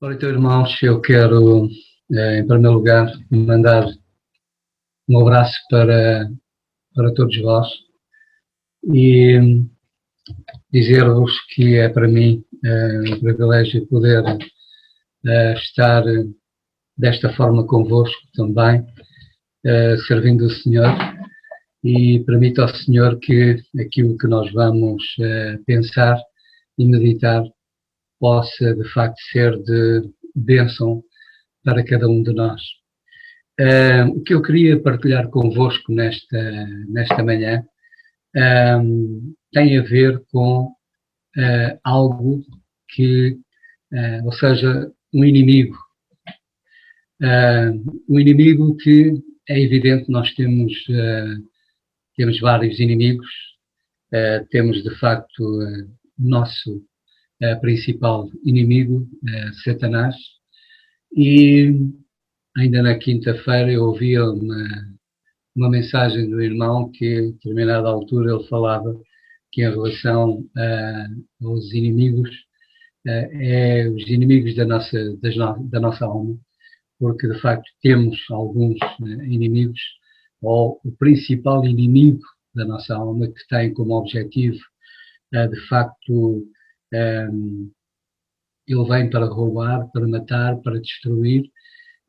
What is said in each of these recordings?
Ora, então, irmãos, eu quero, em primeiro lugar, mandar um abraço para todos vós e dizer-vos que é para mim um privilégio poder estar desta forma convosco também, servindo o Senhor, e permita ao Senhor que aquilo que nós vamos pensar e meditar possa, de facto, ser de bênção para cada um de nós. O que eu queria partilhar convosco nesta manhã tem a ver com algo que, ou seja, um inimigo. Um inimigo que é evidente, nós temos vários inimigos, temos de facto o nosso principal inimigo, Satanás, e ainda na quinta-feira eu ouvia uma mensagem do irmão que, a determinada altura, ele falava que em relação aos inimigos, os inimigos da nossa alma, porque de facto temos alguns inimigos, ou o principal inimigo da nossa alma, que tem como objetivo, de facto, ele vem para roubar, para matar, para destruir,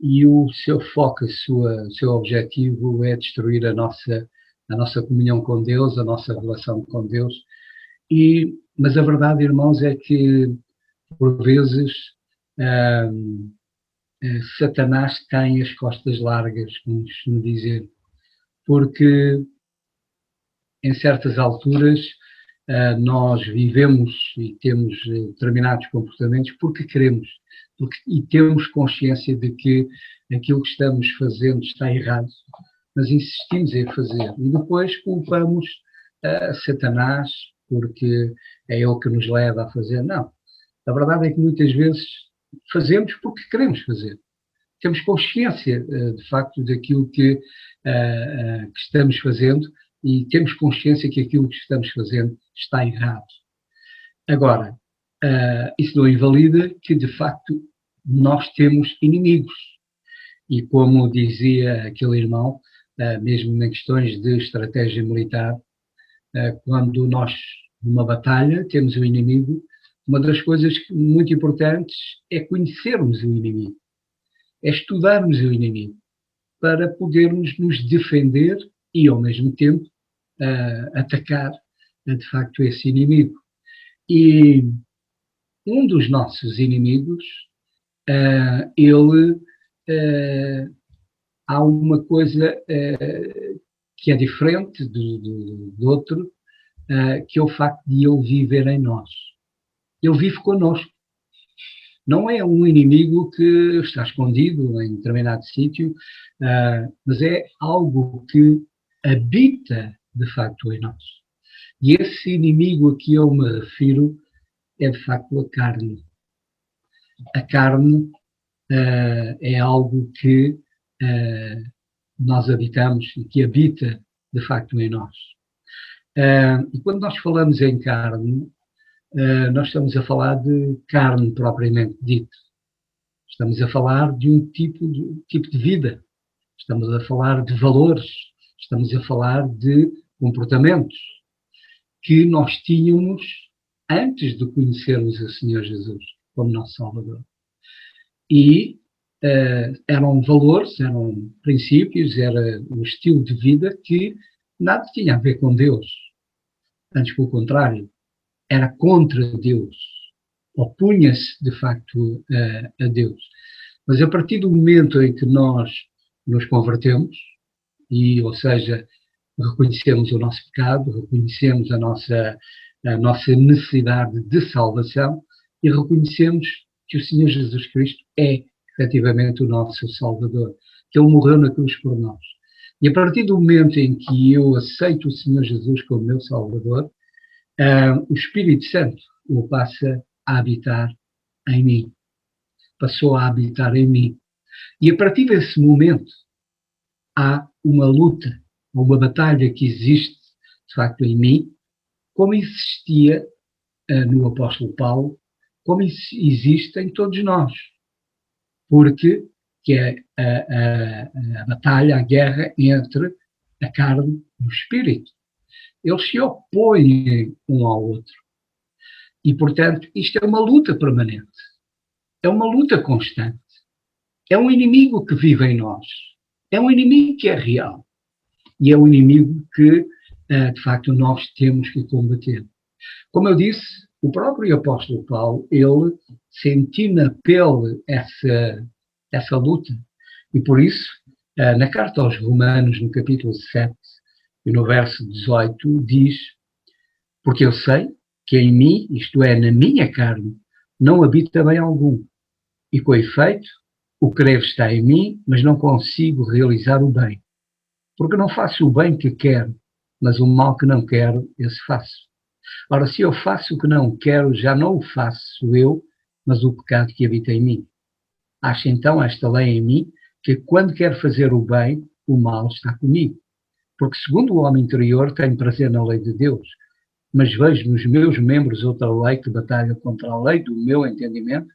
e o seu foco, o seu objetivo é destruir a nossa comunhão com Deus, a nossa relação com Deus. Mas a verdade, irmãos, é que, por vezes, Satanás tem as costas largas, como costumo dizer, porque em certas alturas nós vivemos e temos determinados comportamentos porque queremos, e temos consciência de que aquilo que estamos fazendo está errado, mas insistimos em fazer. E depois culpamos Satanás porque é ele que nos leva a fazer. Não. A verdade é que muitas vezes fazemos porque queremos fazer. Temos consciência, de facto, daquilo que estamos fazendo, e temos consciência que aquilo que estamos fazendo está errado. Agora, isso não invalida que, de facto, nós temos inimigos. E como dizia aquele irmão, mesmo em questões de estratégia militar, quando nós, numa batalha, temos um inimigo, uma das coisas muito importantes é conhecermos o inimigo, é estudarmos o inimigo, para podermos nos defender e, ao mesmo tempo, atacar, de facto, esse inimigo. E um dos nossos inimigos, há uma coisa que é diferente do outro, que é o facto de ele viver em nós. Ele vive connosco. Não é um inimigo que está escondido em determinado sítio, mas é algo que habita, de facto, em nós. E esse inimigo a que eu me refiro é, de facto, a carne. A carne é algo que nós habitamos e que habita, de facto, em nós. E quando nós falamos em carne, nós estamos a falar de carne propriamente dita. Estamos a falar de um tipo de vida. Estamos a falar de valores. Estamos a falar de comportamentos que nós tínhamos antes de conhecermos o Senhor Jesus como nosso Salvador. E eram valores, eram princípios, era um estilo de vida que nada tinha a ver com Deus. Antes, pelo contrário, era contra Deus. Opunha-se, de facto, a Deus. Mas a partir do momento em que nós nos convertemos, ou seja, reconhecemos o nosso pecado, reconhecemos a nossa necessidade de salvação e reconhecemos que o Senhor Jesus Cristo é, efetivamente, o nosso Salvador, que Ele morreu na cruz por nós. E a partir do momento em que eu aceito o Senhor Jesus como meu Salvador, o Espírito Santo o passa a habitar em mim. Passou a habitar em mim. E a partir desse momento, há uma luta, uma batalha que existe, de facto, em mim, como existia no apóstolo Paulo, como existe em todos nós. porque que é a batalha, a guerra entre a carne e o espírito. Eles se opõem um ao outro. E, portanto, isto é uma luta permanente. É uma luta constante. É um inimigo que vive em nós. É um inimigo que é real. E é um inimigo que, de facto, nós temos que combater. Como eu disse, o próprio apóstolo Paulo, ele sentiu na pele essa luta. E por isso, na carta aos Romanos, no capítulo 7, e no verso 18, diz: porque eu sei que em mim, isto é, na minha carne, não habita bem algum. E com efeito, o querer está em mim, mas não consigo realizar o bem. Porque não faço o bem que quero, mas o mal que não quero, esse faço. Ora, se eu faço o que não quero, já não o faço eu, mas o pecado que habita em mim. Acho então esta lei em mim, que quando quero fazer o bem, o mal está comigo. Porque segundo o homem interior, tenho prazer na lei de Deus, mas vejo nos meus membros outra lei que batalha contra a lei do meu entendimento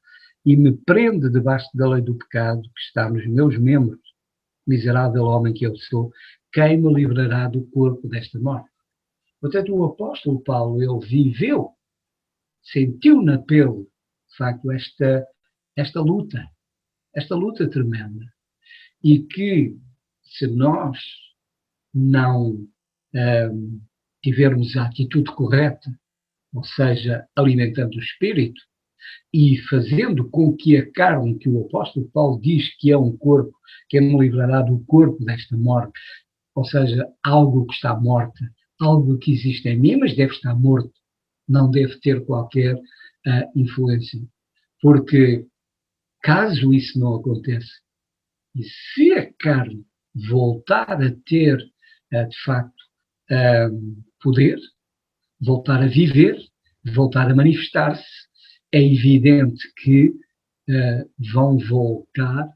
e me prende debaixo da lei do pecado que está nos meus membros. Miserável homem que eu sou, quem me livrará do corpo desta morte? Portanto, o apóstolo Paulo, ele viveu, sentiu na pele, de facto, esta luta tremenda. E que, se nós não tivermos a atitude correta, ou seja, alimentando o espírito e fazendo com que a carne, que o apóstolo Paulo diz que é um corpo, que me livrará do corpo desta morte, ou seja, algo que está morto, algo que existe em mim, mas deve estar morto, não deve ter qualquer influência. Porque, caso isso não aconteça, e se a carne voltar a ter, de facto, poder, voltar a viver, voltar a manifestar-se, é evidente que vão voltar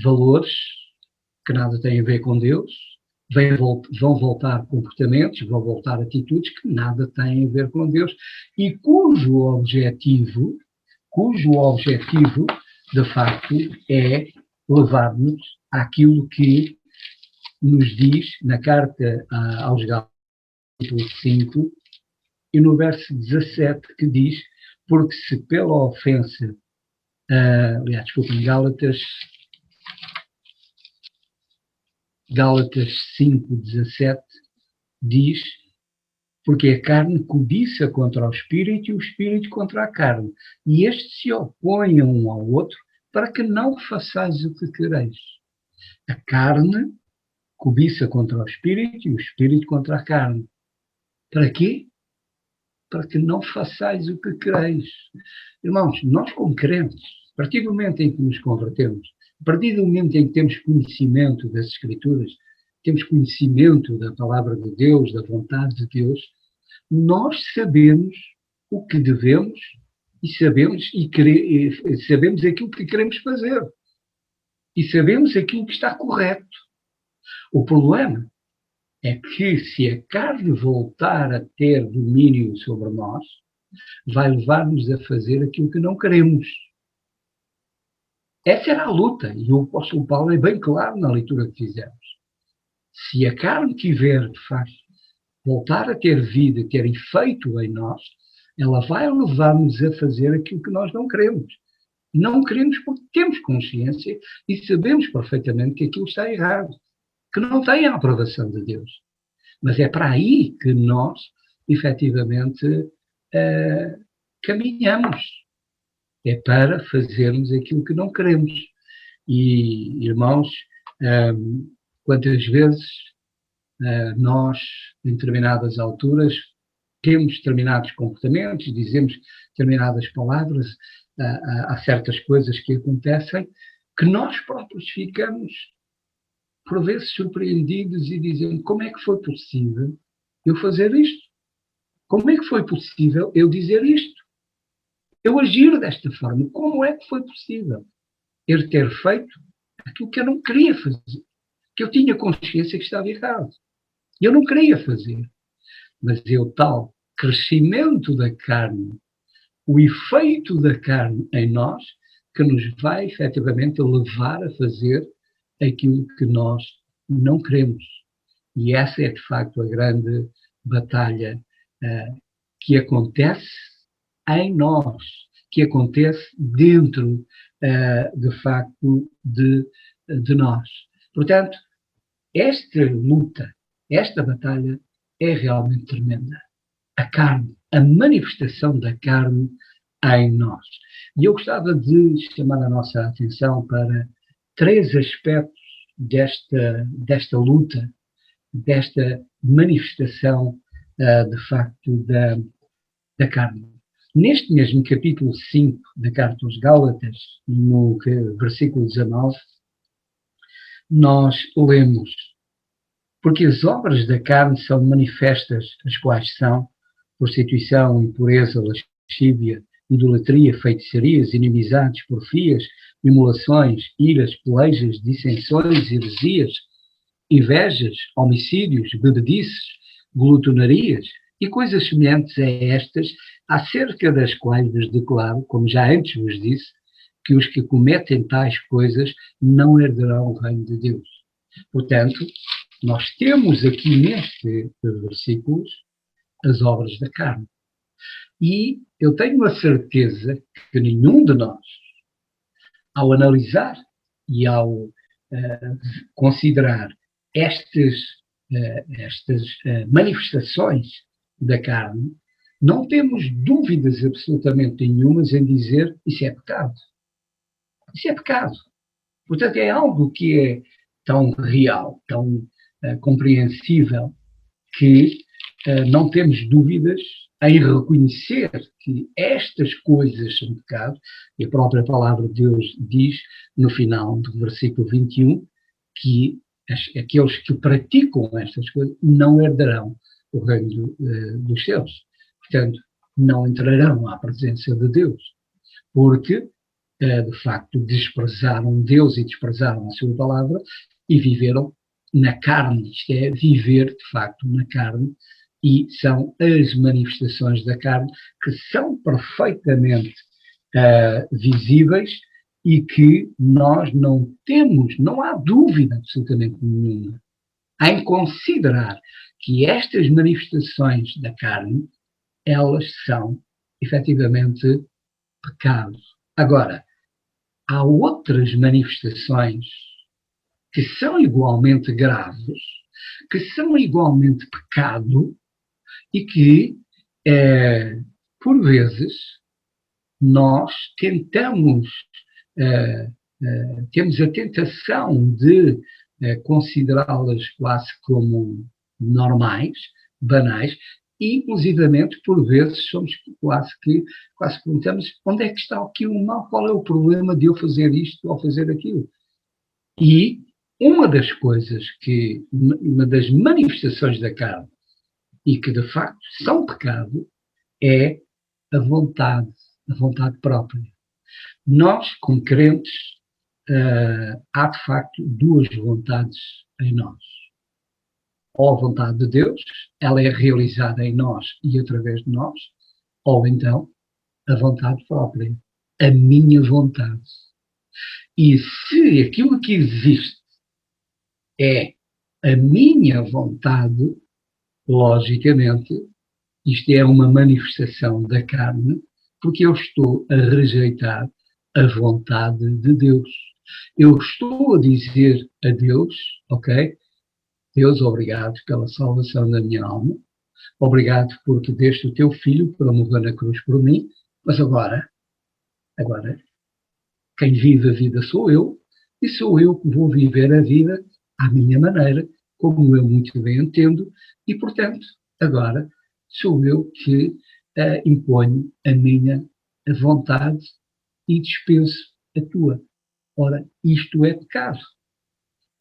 valores que nada têm a ver com Deus, vão voltar comportamentos, vão voltar atitudes que nada têm a ver com Deus e cujo objetivo, de facto, é levar-nos àquilo que nos diz na carta aos Gálatas, capítulo 5, e no verso 17, que diz: porque se pela ofensa, Gálatas 5, 17, diz: porque a carne cobiça contra o espírito e o espírito contra a carne, e estes se opõem um ao outro para que não façais o que quereis. A carne cobiça contra o espírito e o espírito contra a carne. Para quê? Para que não façais o que quereis. Irmãos, nós como crentes, a partir do momento em que nos convertemos, a partir do momento em que temos conhecimento das Escrituras, temos conhecimento da palavra de Deus, da vontade de Deus, nós sabemos o que devemos e sabemos aquilo que queremos fazer. E sabemos aquilo que está correto. O problema é que se a carne voltar a ter domínio sobre nós, vai levar-nos a fazer aquilo que não queremos. Essa era a luta, e o apóstolo Paulo é bem claro na leitura que fizemos. Se a carne tiver, de facto, voltar a ter vida, ter efeito em nós, ela vai levar-nos a fazer aquilo que nós não queremos. Não queremos porque temos consciência e sabemos perfeitamente que aquilo está errado, que não tem a aprovação de Deus. Mas é para aí que nós, efetivamente, caminhamos. É para fazermos aquilo que não queremos. E, irmãos, quantas vezes nós, em determinadas alturas, temos determinados comportamentos, dizemos determinadas palavras, há certas coisas que acontecem, que nós próprios ficamos, por vezes, surpreendidos e dizendo: como é que foi possível eu fazer isto? Como é que foi possível eu dizer isto? Eu agir desta forma? Como é que foi possível eu ter feito aquilo que eu não queria fazer? Que eu tinha consciência que estava errado. Eu não queria fazer. Mas o tal crescimento da carne, o efeito da carne em nós, que nos vai efetivamente levar a fazer aquilo que nós não queremos. E essa é, de facto, a grande batalha que acontece em nós, que acontece dentro, de facto, de nós. Portanto, esta luta, esta batalha é realmente tremenda. A carne, a manifestação da carne em nós. E eu gostava de chamar a nossa atenção para 3 aspectos desta luta, desta manifestação, de facto, da carne. Neste mesmo capítulo 5 da Carta aos Gálatas, no versículo 19, nós lemos: porque as obras da carne são manifestas, as quais são prostituição, impureza, lascívia, idolatria, feitiçarias, inimizades, porfias, emulações, iras, pelejas, dissensões, heresias, invejas, homicídios, bebedices, glutonarias e coisas semelhantes a estas, acerca das quais vos declaro, como já antes vos disse, que os que cometem tais coisas não herdarão o reino de Deus. Portanto, nós temos aqui nestes versículos as obras da carne. E eu tenho a certeza que nenhum de nós, ao analisar e ao considerar estas manifestações da carne, não temos dúvidas absolutamente nenhumas em dizer isso é pecado. Isso é pecado. Portanto, é algo que é tão real, tão compreensível, que não temos dúvidas em reconhecer que estas coisas são pecado, e a própria palavra de Deus diz, no final do versículo 21, que aqueles que praticam estas coisas não herdarão o reino dos céus. Portanto, não entrarão à presença de Deus, porque, de facto, desprezaram Deus e desprezaram a sua palavra e viveram na carne, isto é, viver, de facto, na carne, e são as manifestações da carne que são perfeitamente visíveis e que nós não temos, não há dúvida absolutamente nenhuma em considerar que estas manifestações da carne, elas são, efetivamente, pecados. Agora, há outras manifestações que são igualmente graves, que são igualmente pecado e que, por vezes, nós tentamos, temos a tentação de considerá-las quase como normais, banais, e, inclusivamente, por vezes, somos quase perguntamos onde é que está aqui o mal, qual é o problema de eu fazer isto ou fazer aquilo. E uma das coisas uma das manifestações da carne, e que de facto são pecado, é a vontade própria. Nós, como crentes, há de facto 2 vontades em nós. Ou a vontade de Deus, ela é realizada em nós e através de nós, ou então a vontade própria, a minha vontade. E se aquilo que existe é a minha vontade, logicamente, isto é uma manifestação da carne, porque eu estou a rejeitar a vontade de Deus. Eu estou a dizer a Deus, ok, Deus, obrigado pela salvação da minha alma, obrigado porque deste o teu filho para morrer na cruz por mim, mas agora, quem vive a vida sou eu, e sou eu que vou viver a vida à minha maneira, como eu muito bem entendo, e, portanto, agora sou eu que imponho a minha vontade e dispenso a tua. Ora, isto é pecado.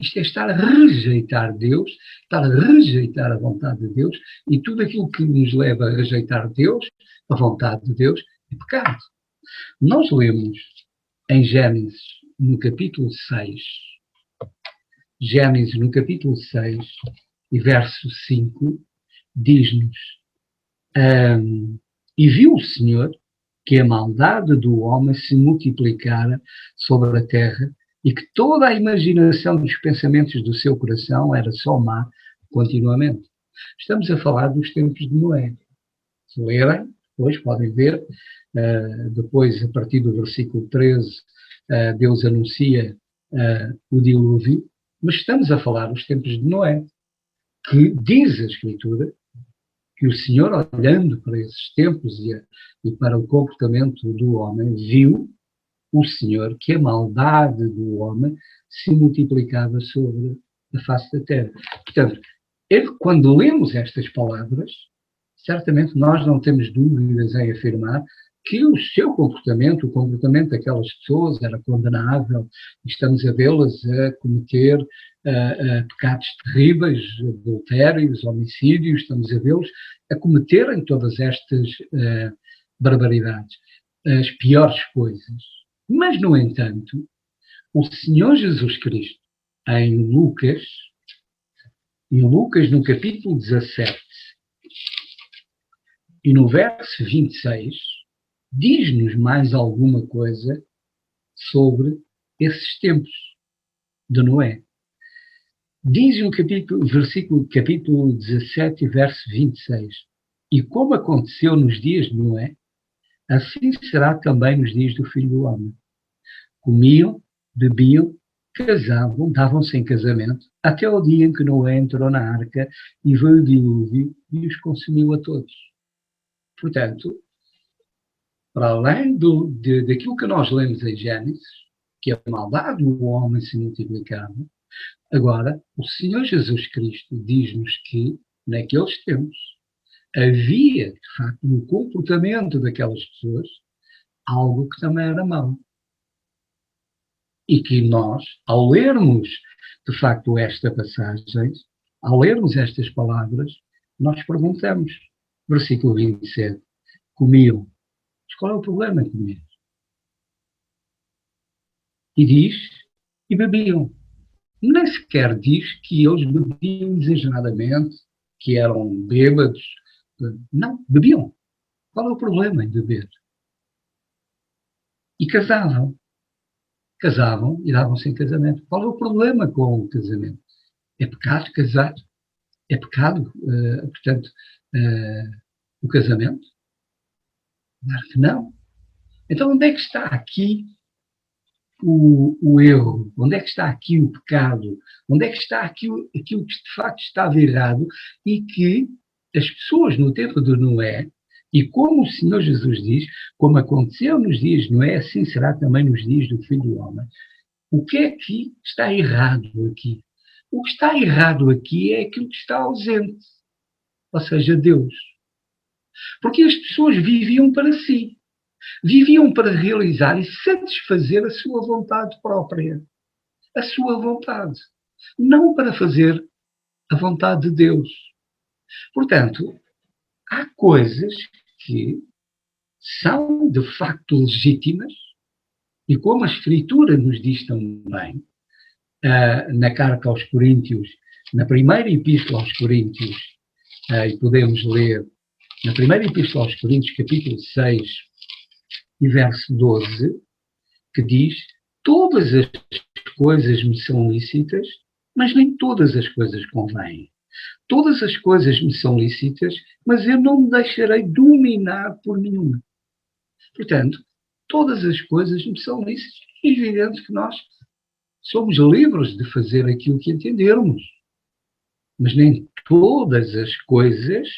Isto é estar a rejeitar Deus, estar a rejeitar a vontade de Deus, e tudo aquilo que nos leva a rejeitar Deus, a vontade de Deus, é pecado. Nós lemos em Gênesis, no capítulo 6, Gênesis, no capítulo 6, e verso 5, diz-nos: e viu o Senhor que a maldade do homem se multiplicara sobre a terra e que toda a imaginação dos pensamentos do seu coração era só má continuamente. Estamos a falar dos tempos de Noé. Se lerem, depois podem ver, depois a partir do versículo 13, Deus anuncia o dilúvio, mas estamos a falar dos tempos de Noé, que diz a Escritura que o Senhor, olhando para esses tempos e para o comportamento do homem, viu o Senhor que a maldade do homem se multiplicava sobre a face da terra. Portanto, quando lemos estas palavras, certamente nós não temos dúvidas em afirmar que o seu comportamento, o comportamento daquelas pessoas era condenável, e estamos a vê-las a cometer pecados terríveis, adultérios, homicídios, estamos a vê-los a cometerem todas estas barbaridades, as piores coisas. Mas, no entanto, o Senhor Jesus Cristo, em Lucas, no capítulo 17, e no verso 26, diz-nos mais alguma coisa sobre esses tempos de Noé. Diz no capítulo 17, verso 26, e como aconteceu nos dias de Noé, assim será também nos dias do Filho do Homem. Comiam, bebiam, casavam, davam-se em casamento, até o dia em que Noé entrou na arca e veio o dilúvio e os consumiu a todos. Portanto, para além daquilo que nós lemos em Gênesis, que a maldade do homem se multiplicava, agora o Senhor Jesus Cristo diz-nos que, naqueles tempos, havia, de facto, no comportamento daquelas pessoas, algo que também era mau. E que nós, ao lermos, de facto, esta passagem, ao lermos estas palavras, nós perguntamos, versículo 27, comiam. Mas qual é o problema em comer? E diz, e bebiam. Nem sequer diz que eles bebiam exageradamente, que eram bêbados. Não, bebiam. Qual é o problema em beber? E casavam. Casavam e davam-se em casamento. Qual é o problema com o casamento? É pecado casar? É pecado, portanto, o casamento? Claro que não. Então, onde é que está aqui o erro? Onde é que está aqui o pecado? Onde é que está aquilo que de facto estava errado e que as pessoas no tempo de Noé, e como o Senhor Jesus diz, como aconteceu nos dias de Noé, assim será também nos dias do Filho do Homem. O que é que está errado aqui? O que está errado aqui é aquilo que está ausente, ou seja, Deus. Porque as pessoas viviam para si. Viviam para realizar e satisfazer a sua vontade própria. A sua vontade. Não para fazer a vontade de Deus. Portanto, há coisas que são de facto legítimas e como a Escritura nos diz também, na carta aos Coríntios, na primeira epístola aos Coríntios, e podemos ler na primeira epístola aos Coríntios, capítulo 6, e verso 12, que diz: todas as coisas me são lícitas, mas nem todas as coisas convêm. Todas as coisas me são lícitas, mas eu não me deixarei dominar por nenhuma. Portanto, todas as coisas me são lícitas. É evidente que nós somos livres de fazer aquilo que entendermos, mas nem todas as coisas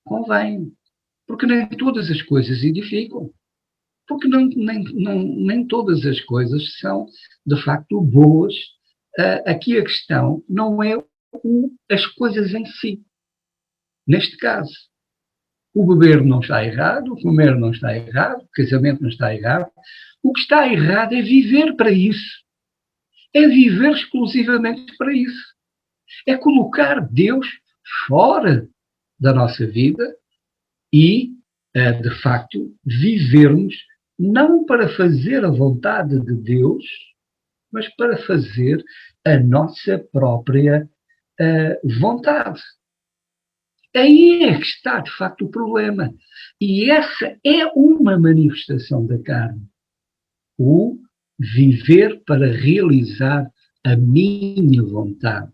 convêm, porque nem todas as coisas edificam. Porque nem todas as coisas são, de facto, boas. Aqui a questão não é as coisas em si. Neste caso, o beber não está errado, o comer não está errado, o casamento não está errado. O que está errado é viver para isso. É viver exclusivamente para isso. É colocar Deus fora da nossa vida e, de facto, vivermos não para fazer a vontade de Deus, mas para fazer a nossa própria vontade. Aí é que está, de facto, o problema. E essa é uma manifestação da carne. O viver para realizar a minha vontade.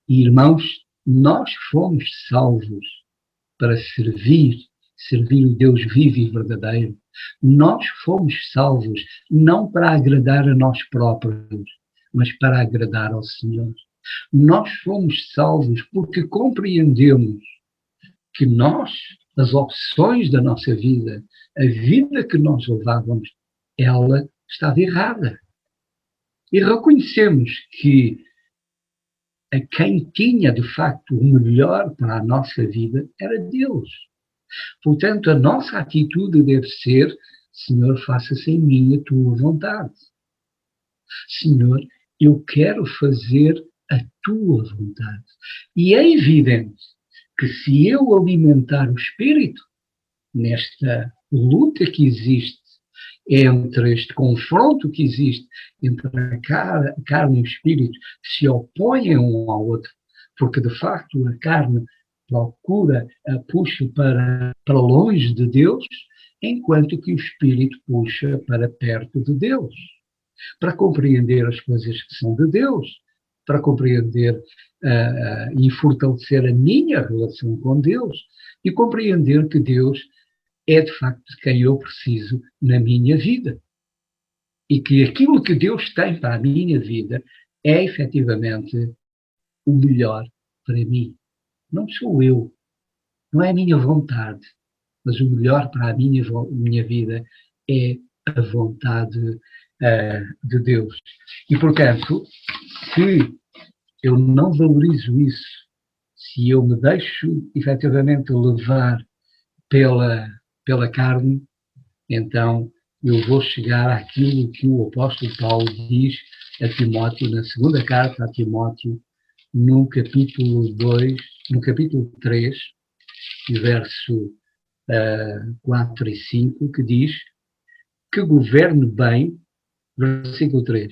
E, irmãos, nós fomos salvos para servir o Deus vivo e verdadeiro. Nós fomos salvos não para agradar a nós próprios, mas para agradar ao Senhor. Nós fomos salvos porque compreendemos que nós, as opções da nossa vida, a vida que nós levávamos, ela estava errada. E reconhecemos que a quem tinha, de facto, o melhor para a nossa vida era Deus. Portanto, a nossa atitude deve ser: Senhor, faça-se em mim a tua vontade. Senhor, eu quero fazer a tua vontade. E é evidente que se eu alimentar o espírito nesta luta que existe entre este confronto que existe entre a carne e o espírito, que se opõem um ao outro, porque de facto a carne procura, puxa para longe de Deus, enquanto que o espírito puxa para perto de Deus, para compreender as coisas que são de Deus, para compreender e fortalecer a minha relação com Deus e compreender que Deus é de facto quem eu preciso na minha vida. E que aquilo que Deus tem para a minha vida é efetivamente o melhor para mim. Não sou eu, não é a minha vontade, mas o melhor para a minha vida é a vontade de Deus. E, portanto, se eu não valorizo isso, se eu me deixo efetivamente levar pela carne, então eu vou chegar àquilo que o apóstolo Paulo diz a Timóteo, na segunda carta a Timóteo, no capítulo 2, no capítulo 3, verso 4 e 5, que diz que governe bem, versículo 3,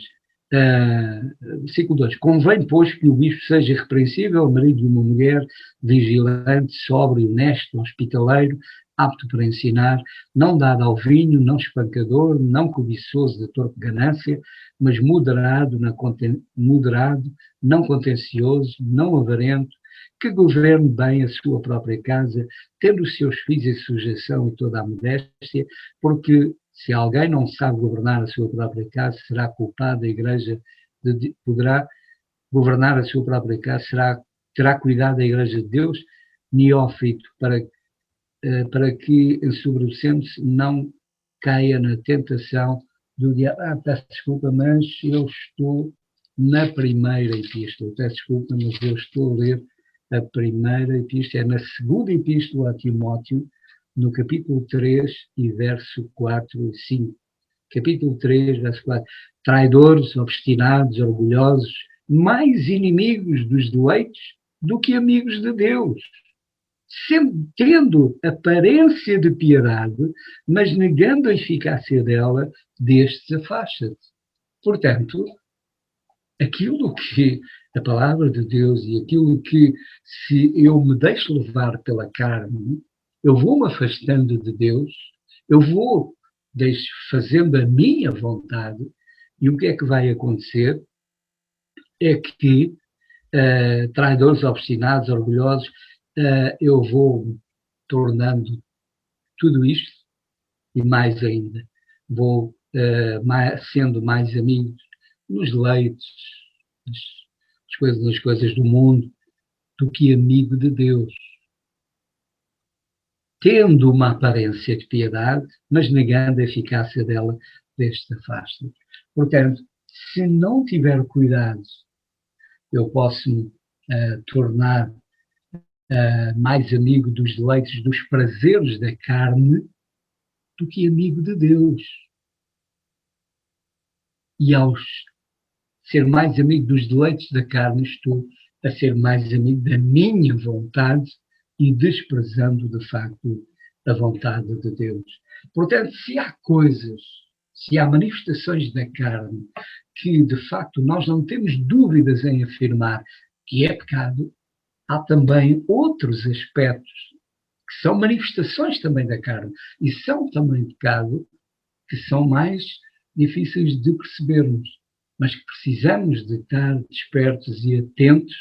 versículo 2, convém, pois, que o bispo seja repreensível, marido de uma mulher, vigilante, sóbrio, honesto, hospitaleiro, apto para ensinar, não dado ao vinho, não espancador, não cobiçoso de torpe ganância, mas moderado, não contencioso, não avarento, que governe bem a sua própria casa, tendo os seus filhos em sujeição e toda a modéstia, porque se alguém não sabe governar a sua própria casa, será culpado. A Igreja poderá governar a sua própria casa, terá cuidado da Igreja de Deus, neófito, para que, ensoberbecendo-se, não caia na tentação do diabo. Peço desculpa, mas eu estou na primeira epístola. Peço desculpa, mas eu estou a ler a primeira epístola, é na segunda epístola a Timóteo, no capítulo 3 e verso 4 e 5. Capítulo 3, verso 4. Traidores, obstinados, orgulhosos, mais inimigos dos eleitos do que amigos de Deus, tendo aparência de piedade, mas negando a eficácia dela, destes afasta-te. Portanto, aquilo que a palavra de Deus e aquilo que, se eu me deixo levar pela carne, eu vou-me afastando de Deus, eu vou fazendo a minha vontade, e o que é que vai acontecer? É que traidores, obstinados, orgulhosos, eu vou tornando tudo isto e mais ainda. Vou sendo mais amigo nos leitos, nas coisas do mundo, do que amigo de Deus. Tendo uma aparência de piedade, mas negando a eficácia dela, deste afasta. Portanto, se não tiver cuidado, eu posso me tornar mais amigo dos deleites, dos prazeres da carne, do que amigo de Deus. E ao ser mais amigo dos deleites da carne, estou a ser mais amigo da minha vontade e desprezando, de facto, a vontade de Deus. Portanto, se há manifestações da carne que, de facto, nós não temos dúvidas em afirmar que é pecado, há também outros aspectos que são manifestações também da carne e são também pecado, que são mais difíceis de percebermos, mas que precisamos de estar despertos e atentos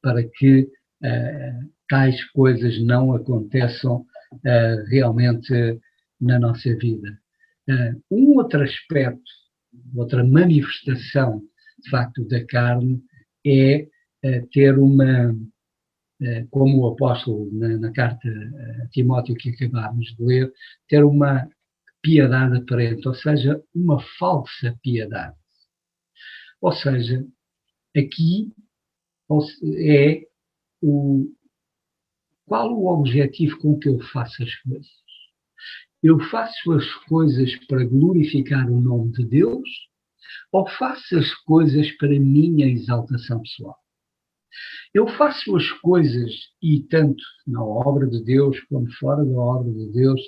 para que tais coisas não aconteçam realmente na nossa vida. Um outro aspecto, outra manifestação, de facto, da carne é ter uma, como o apóstolo na carta a Timóteo que acabámos de ler, ter uma piedade aparente, ou seja, uma falsa piedade. Ou seja, aqui é qual o objetivo com que eu faço as coisas? Eu faço as coisas para glorificar o nome de Deus ou faço as coisas para minha exaltação pessoal? Eu faço as coisas, e tanto na obra de Deus como fora da obra de Deus,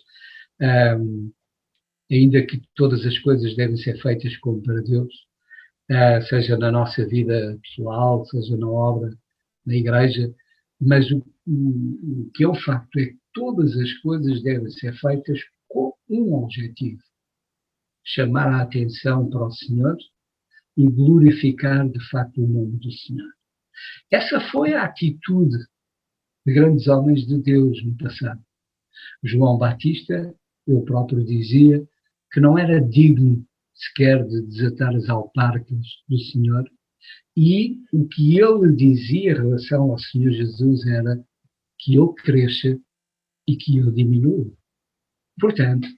ainda que todas as coisas devem ser feitas como para Deus, seja na nossa vida pessoal, seja na obra, na igreja, mas o que é o facto é que todas as coisas devem ser feitas com um objetivo: chamar a atenção para o Senhor e glorificar, de facto, o nome do Senhor. Essa foi a atitude de grandes homens de Deus no passado. João Batista, ele próprio dizia que não era digno sequer de desatar as alparcas do Senhor, e o que ele dizia em relação ao Senhor Jesus era que ele cresça e que ele diminua. Portanto,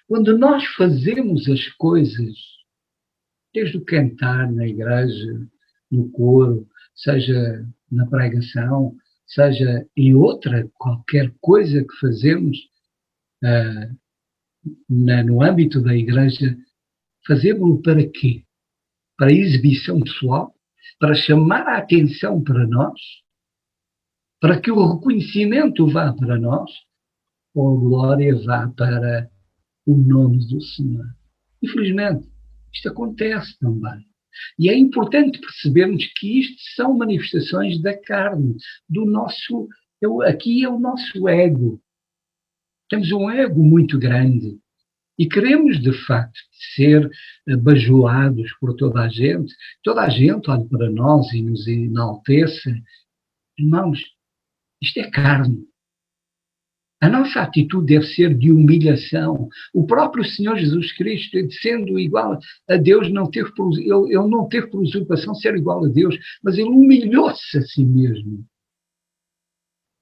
quando nós fazemos as coisas, desde o cantar na igreja, no coro, seja na pregação, seja em outra, qualquer coisa que fazemos no âmbito da igreja, fazemos-lo para quê? Para exibição pessoal? Para chamar a atenção para nós? Para que o reconhecimento vá para nós? Ou a glória vá para o nome do Senhor? Infelizmente, isto acontece também. E é importante percebermos que isto são manifestações da carne, do nosso. Aqui é o nosso ego. Temos um ego muito grande e queremos, de facto, ser bajulados por toda a gente. Toda a gente olha para nós e nos enalteça. Irmãos, isto é carne. A nossa atitude deve ser de humilhação. O próprio Senhor Jesus Cristo, sendo igual a Deus, ele não teve por usurpação ser igual a Deus, mas ele humilhou-se a si mesmo.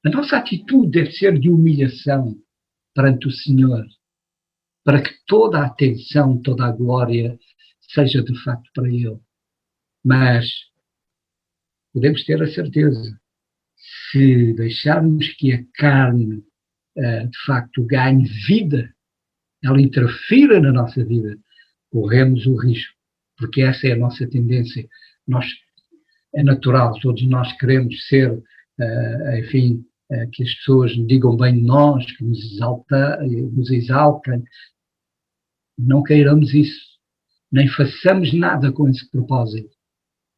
A nossa atitude deve ser de humilhação perante o Senhor, para que toda a atenção, toda a glória seja de facto para Ele. Mas podemos ter a certeza, se deixarmos que a carne de facto ganhe vida, ela interfira na nossa vida, corremos o risco, porque essa é a nossa tendência. É natural, todos nós queremos ser, enfim, que as pessoas digam bem de nós, que nos exaltem. Não queiramos isso, nem façamos nada com esse propósito,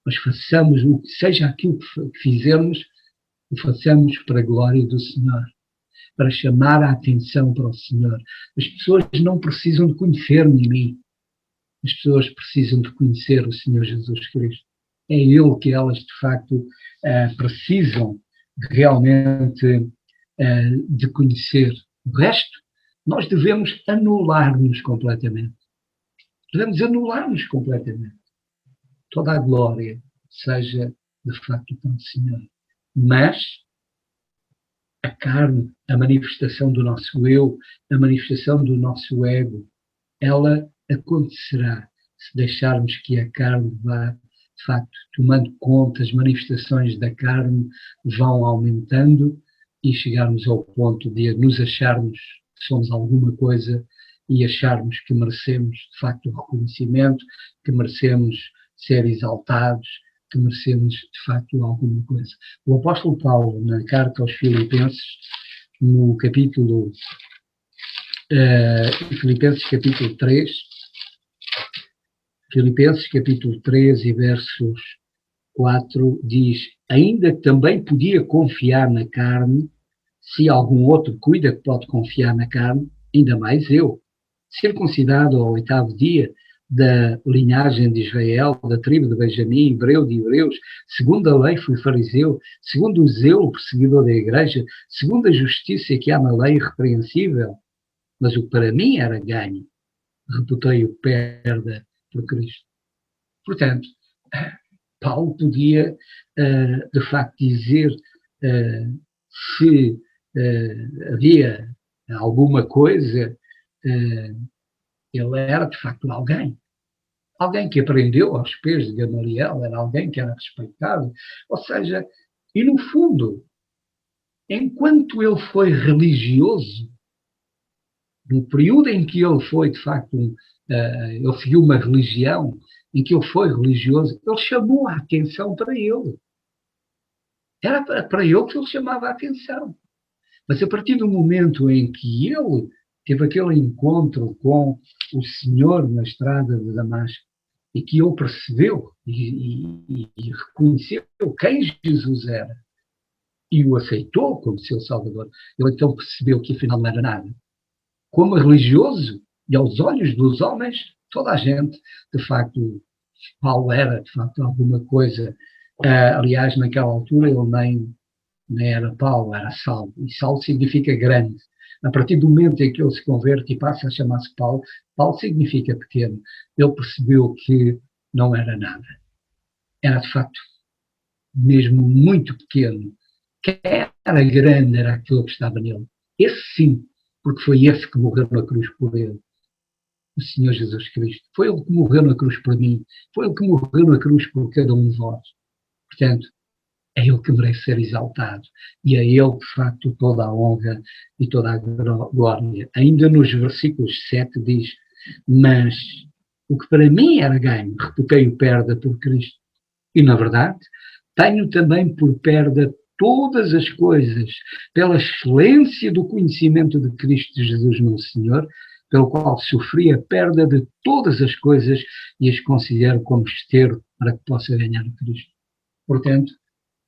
mas façamos, seja aquilo que fizermos, o façamos para a glória do Senhor, para chamar a atenção para o Senhor. As pessoas não precisam de conhecer-me em mim. As pessoas precisam de conhecer o Senhor Jesus Cristo. É Ele que elas, de facto, precisam realmente de conhecer. O resto, nós devemos anular-nos completamente. Devemos anular-nos completamente. Toda a glória seja, de facto, para o Senhor. Mas a carne, a manifestação do nosso eu, a manifestação do nosso ego, ela acontecerá se deixarmos que a carne vá, de facto, tomando conta, as manifestações da carne vão aumentando e chegarmos ao ponto de nos acharmos que somos alguma coisa e acharmos que merecemos, de facto, o reconhecimento, que merecemos ser exaltados, que merecemos, de facto, alguma coisa. O apóstolo Paulo, na carta aos Filipenses, no capítulo Filipenses capítulo 3, Filipenses capítulo 3 e versos 4 diz: ainda também podia confiar na carne, se algum outro cuida que pode confiar na carne, ainda mais eu, circuncidado ao 8º dia, da linhagem de Israel, da tribo de Benjamim, hebreu de hebreus, segundo a lei fui fariseu, segundo o zelo perseguidor da igreja, segundo a justiça que há na lei irrepreensível, mas o que para mim era ganho, reputei-o perda por Cristo. Portanto, Paulo podia, de facto, dizer se havia alguma coisa, ele era, de facto, alguém. Alguém que aprendeu aos pés de Gamaliel, era alguém que era respeitado. Ou seja, e no fundo, enquanto ele foi religioso, no período em que ele foi, de facto, ele seguiu uma religião, em que ele foi religioso, ele chamou a atenção para ele. Era para ele que ele chamava a atenção. Mas a partir do momento em que ele teve aquele encontro com o Senhor na estrada de Damasco, e que ele percebeu e reconheceu quem Jesus era, e o aceitou como seu Salvador, ele então percebeu que afinal não era nada. Como religioso, e aos olhos dos homens, toda a gente, de facto, Paulo era, de facto, alguma coisa. Aliás, naquela altura ele nem era Paulo, era Saulo. E Saulo significa grande. A partir do momento em que ele se converte e passa a chamar-se Paulo, Paulo significa pequeno. Ele percebeu que não era nada. Era, de facto, mesmo muito pequeno. Quem era grande era aquilo que estava nele. Esse sim, porque foi esse que morreu na cruz por ele. O Senhor Jesus Cristo. Foi ele que morreu na cruz por mim. Foi ele que morreu na cruz por cada um de vós. Portanto, é ele que merece ser exaltado. E é ele, de facto, toda a honra e toda a glória. Ainda nos versículos 7 diz: mas o que para mim era ganho, reputei-o perda por Cristo. E, na verdade, tenho também por perda todas as coisas, pela excelência do conhecimento de Cristo Jesus, meu Senhor, pelo qual sofri a perda de todas as coisas e as considero como esterco para que possa ganhar a Cristo. Portanto,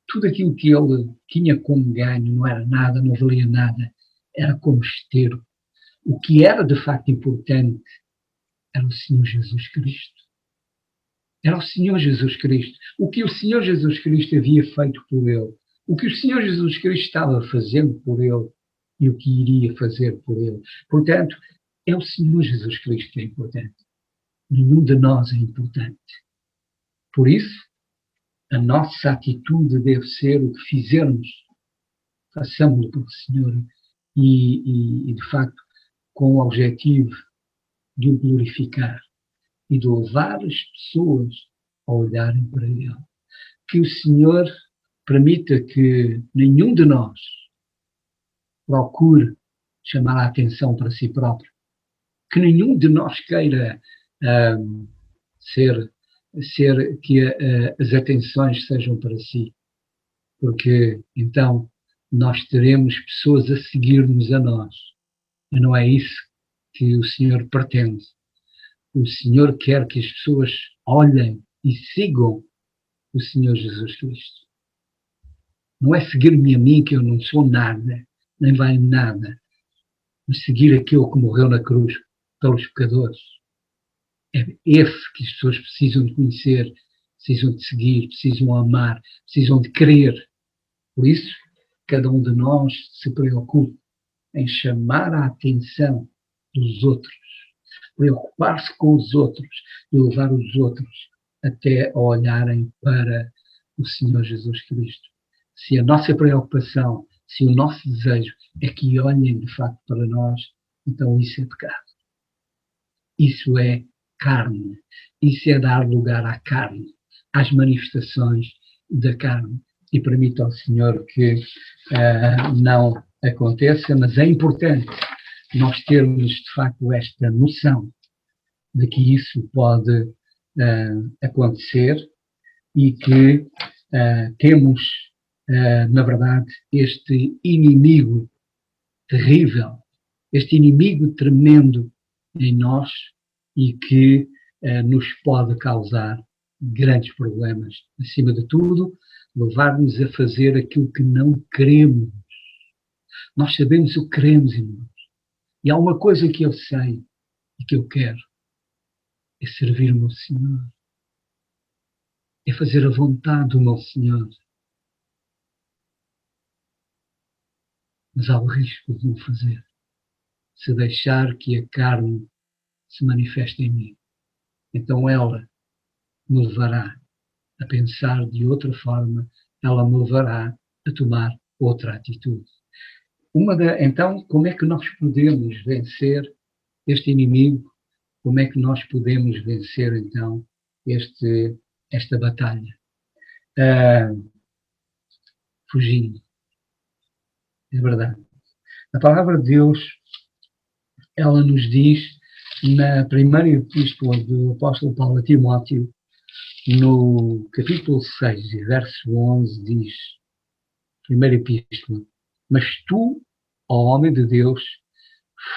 tudo aquilo que ele tinha como ganho não era nada, não valia nada, era como esterco. O que era de facto importante era o Senhor Jesus Cristo. Era o Senhor Jesus Cristo. O que o Senhor Jesus Cristo havia feito por ele. O que o Senhor Jesus Cristo estava fazendo por ele e o que iria fazer por ele. Portanto, é o Senhor Jesus Cristo que é importante. Nenhum de nós é importante. Por isso, a nossa atitude deve ser o que fizermos, façamos-lo pelo Senhor e, de facto, com o objetivo de o glorificar e de levar as pessoas a olharem para Ele. Que o Senhor permita que nenhum de nós procure chamar a atenção para si próprio. Que nenhum de nós queira ser que as atenções sejam para si. Porque então nós teremos pessoas a seguir-nos a nós. Mas não é isso que o Senhor pretende. O Senhor quer que as pessoas olhem e sigam o Senhor Jesus Cristo. Não é seguir-me a mim, que eu não sou nada, nem valho nada, mas seguir aquele que morreu na cruz pelos pecadores. É esse que as pessoas precisam de conhecer, precisam de seguir, precisam amar, precisam de querer. Por isso, cada um de nós se preocupe em chamar a atenção dos outros, preocupar-se com os outros e levar os outros até a olharem para o Senhor Jesus Cristo. Se a nossa preocupação, se o nosso desejo é que olhem de facto para nós, então isso é pecado. Isso é carne. Isso é dar lugar à carne, às manifestações da carne. E permita ao Senhor que não aconteça, mas é importante nós termos de facto esta noção de que isso pode acontecer e que temos, na verdade, este inimigo terrível, este inimigo tremendo em nós e que nos pode causar grandes problemas. Acima de tudo, levar-nos a fazer aquilo que não queremos. Nós sabemos o que queremos, irmãos. E há uma coisa que eu sei e que eu quero, é servir o meu Senhor. É fazer a vontade do meu Senhor. Mas há o risco de não fazer, se deixar que a carne se manifeste em mim. Então ela me levará a pensar de outra forma, ela me levará a tomar outra atitude. Então, como é que nós podemos vencer este inimigo? Como é que nós podemos vencer, então, esta batalha? Fugindo. É verdade. A palavra de Deus, ela nos diz, na primeira epístola do apóstolo Paulo a Timóteo, no capítulo 6, verso 11, diz, primeira epístola, mas tu, ó homem de Deus,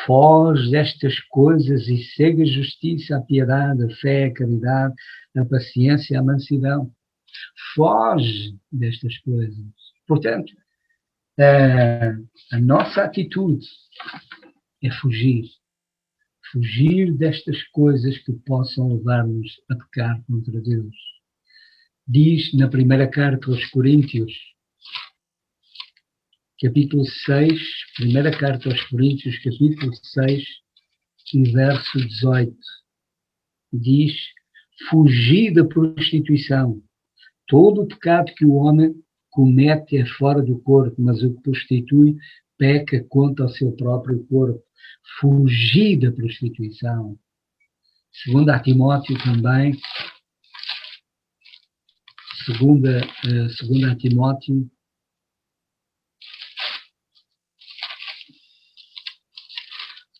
foge destas coisas e segue a justiça, a piedade, a fé, a caridade, a paciência, a mansidão. Foge destas coisas. Portanto, a nossa atitude é fugir. Fugir destas coisas que possam levar-nos a pecar contra Deus. Diz na primeira carta aos Coríntios, capítulo 6, primeira carta aos Coríntios, capítulo 6, e verso 18, diz, fugir da prostituição. Todo o pecado que o homem comete é fora do corpo, mas o que prostitui peca contra o seu próprio corpo. Fugir da prostituição. Segundo a Timóteo também, segundo a Timóteo,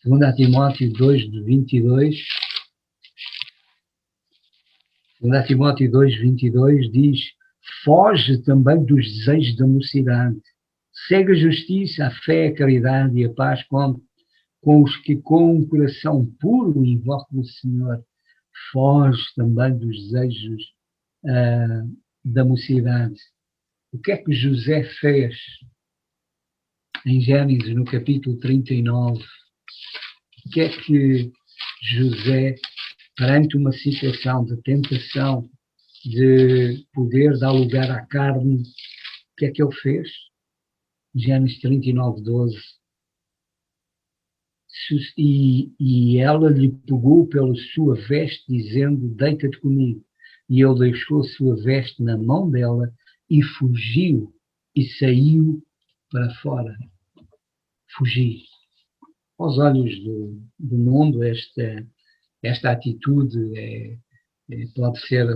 segundo a Timóteo 2, de 22, segundo a Timóteo 2, 22, diz, foge também dos desejos da mocidade. Segue a justiça, a fé, a caridade e a paz com os que com um coração puro invocam o Senhor. Foge também dos desejos da mocidade. O que é que José fez em Gênesis, no capítulo 39? O que é que José, perante uma situação de tentação, de poder dar lugar à carne, o que é que ele fez? Gênesis 39, 12. E ela lhe pegou pela sua veste, dizendo, deita-te comigo. E ele deixou a sua veste na mão dela e fugiu e saiu para fora. Fugir. Aos olhos do mundo, esta atitude pode ser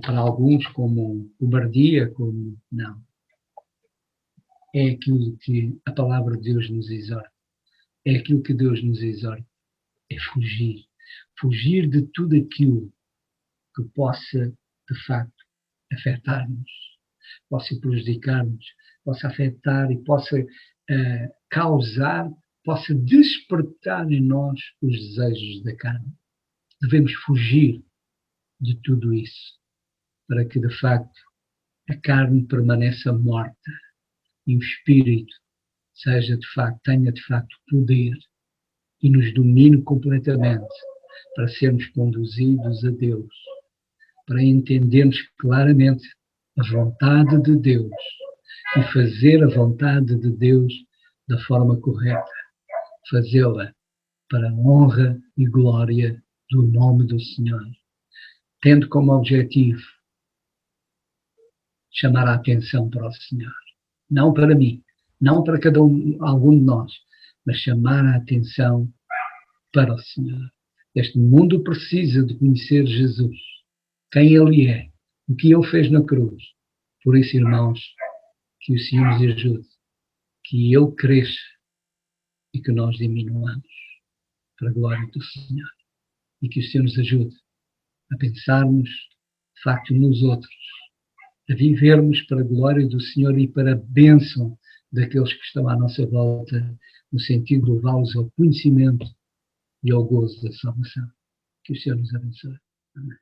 para alguns como cobardia, como não. É aquilo que a palavra de Deus nos exorta. É aquilo que Deus nos exorta. É fugir. Fugir de tudo aquilo que possa, de facto, afetar-nos, possa prejudicar-nos, possa afetar e possa causar, possa despertar em nós os desejos da carne. Devemos fugir de tudo isso, para que, de facto, a carne permaneça morta e o espírito tenha de facto poder e nos domine completamente, para sermos conduzidos a Deus, para entendermos claramente a vontade de Deus e fazer a vontade de Deus da forma correta, fazê-la para a honra e glória do nome do Senhor, tendo como objetivo chamar a atenção para o Senhor, não para mim, não para algum de nós, mas chamar a atenção para o Senhor. Este mundo precisa de conhecer Jesus, quem Ele é, o que Ele fez na cruz. Por isso, irmãos, que o Senhor nos ajude, que Ele cresça e que nós diminuamos para a glória do Senhor. E que o Senhor nos ajude a pensarmos, de facto, nos outros, a vivermos para a glória do Senhor e para a bênção daqueles que estão à nossa volta, no sentido de levá-los ao conhecimento e ao gozo da salvação. Que o Senhor nos abençoe. Amém.